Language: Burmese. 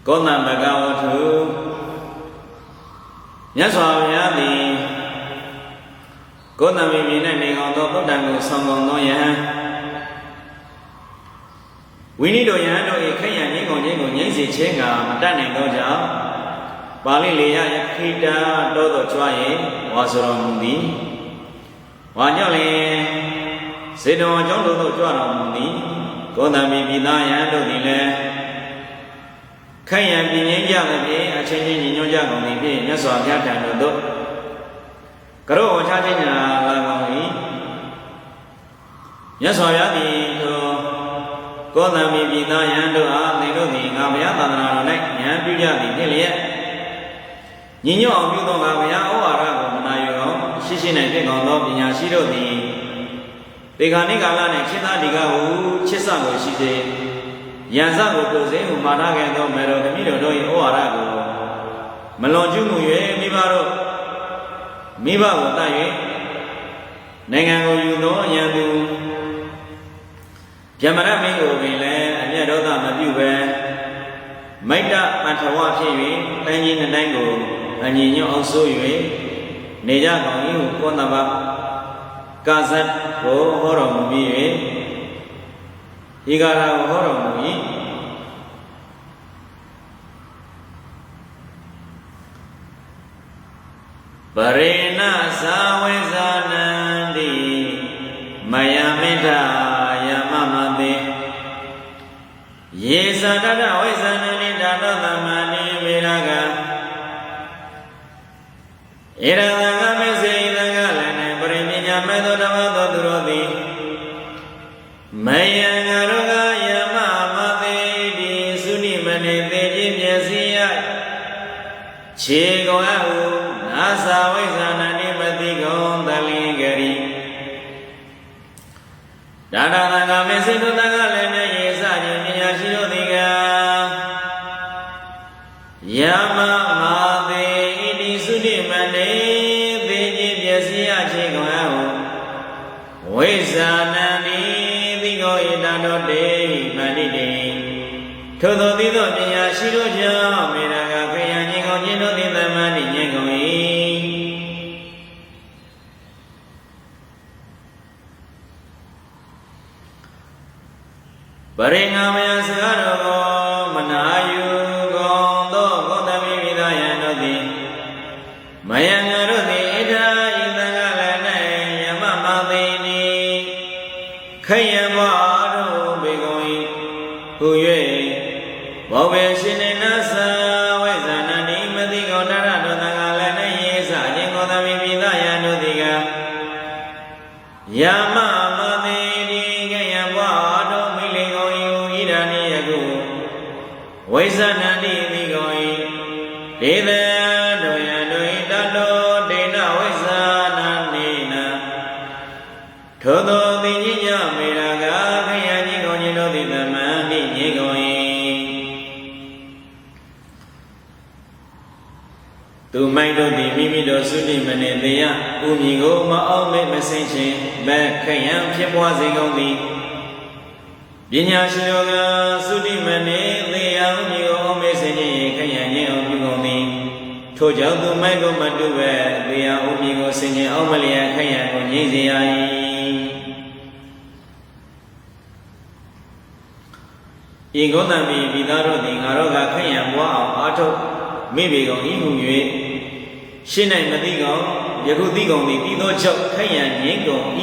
ကောသံဘဂဝတုမြတ်စွာဘုရားသည်ကောသံမြေ၌နေကောင်းသောဗုဒ္ဓံကိုဆောင်ကောင်းသောယဟန်ဝိနည်းတော်ယဟန်တို့၏ခက်ရန်ငြိမ်းကုန်ခြင်းကိုငြိမ်းစေခြင်းကမတတ်နိုင်သောကြောင့်ပါဠိလေယယခိတာတောသောကြွား၍ဝါဆိုတော်မူသည်ဝါကြောင့်လည်းစေတဝန်ကျောင်းတို့ကြွတော်မူသည်ကောသံမြေပြည်သားယဟန်တို့သည်လည်းခက်ရန်ပြင်းငြိမ်းကြသည်ဖြင့်အချင်းချင်းညီညွတ်ကြကုန်သည်ဖြင့်မြတ်စွာဘုရားထံသို့ကရောဝါချခြင်းညာလာကောင်း၏မြတ်စွာဘုရားသည်ထိုကောသံမြေပြည်သားယဟန်တို့အားသင်တို့သည်ငါဘုရားသာသနာတော်၌ဉာဏ်ပြုကြသည်ဖြစ်လျက်ညီညွတ်အောင်ပြုသောငါဘုရားဩဝါဒကိုမနာယူအောင်ရှိရှိ၌ပြည့်ကောင်းသောပညာရှိတို့သည်တေခာနိကာလနှင့်ချစ်သားဒီကဟုချစ်စကိုရှိစေယံစကိုပြုစေဟုမာနခဲ့သောမေတော်သမီးတို့၏ဩဝါဒကိုမလွန်ကျူးမှု၍မိဘကိုတတ်၍နိုင်ငံကိုယူသောယံသူဗျမရမင်းကိုပင်လည်းအမျက်ဒေါသမပြုဘဲမိတ္တပထဝဖြစ်၍တိုင်းကြီးနှစ်တိုင်းကိုအညီညွတ်အောင်ဆို၍နေကြကောင်း၏ဟုကောသဗ္ဗကာဇတ်ကိုဟောတော်မူပြီး၍ဤကာရကိုဟောတော်မူ၏ပရိဏဇာဝေဇာနန္တိမယမိတ္တယမမတိယေသတတဝိဇာနန္တိဓာတောသမဏိဝေရကဧရသံဃမေစေသံဃလည်းနဲ့ပရိပညာမဲ့သောဓမ္မသောသူတို့သည်မယံငါတို့ကယမမတိဒီသုနိမနေသေခြင်းမျက်စိရခြေကောအဟုနာသဝိဇာနန္တိမတိကောသလင်္ဂရိဒါနသံဃမေစေတို့သံဃလည်းနဲ့ယေစခြင်းပညာရှိတို့သည်ကယမမတိဒီသုနိမနေသေခြင်းမျက်စိရခြေကောအဟုဝိဇာနန္တိသိကောဣတတော်တေမဏိတေထို့သောသိသောပညာရှိတို့ကြောင့်မေရကခရယံငြိမ်းကောင်းခြင်းတို့သည်သမ္မာတိငြိမ်းကုန်၏ပရိငါမယစကားတော်ကိုမနာယူကုန်သောကောသမိမိသားယံတို့သည်မယံငါတို့သည်ဣဒာဤသံဃလည်း၌ယမမသိနိခယံဘွားတို့ဘေကုန်၏ဟူ၍ဘောဘေရှင်နေနသဝိဇာနန္တိမတိကောတရတို့သံဃလည်း၌ယေစခြင်းကောသမိမိသားယံတို့သည်ကယမမသိနိခယံဘွားတို့မိလေကုန်၏ဟူဣဒာနိယကုဝိဇာနန္တိတိကုန်၏ဒေသတို့ယံတို့ဣတတောဒေနဝိဇာနန္တိနာထိုသောသိညညမေရကခယံကြီးကုန်ခြင်းတို့သည်သမ္မာတိညေကုန်၏သူမိုက်တို့သည်မိမိတို့သုတိမနေသေးရဥမည်ကိုမအောင်မေ့မစင်ခြင်းဘက်ခယံဖြစ်ပွားစေကုန်သည်ပညာရှိတို့ကသုတိမနေသေးရဥမည်ကိုအောင်မေ့စင်ခြင်းခယံခြင်းအောင်ပြုကုန်သည်ထို့ကြောင့်သူမိုက်ကိုမတုပဲသေးရဥမည်ကိုစင်ခြင်းအောင်မလျက်ခယံကိုငြိမ့်စေရ၏ဤကောသံမိမိသားတို့သည်ငါတို့ကခယံဘွားအောင်အားထုတ်မိပေကုန်၏ဟု၍ရှင်း၌မသိကုန်ယခုသိကုန်သည်ပြီးသောကြောင့်ခယံငြိမ်းကုန်၏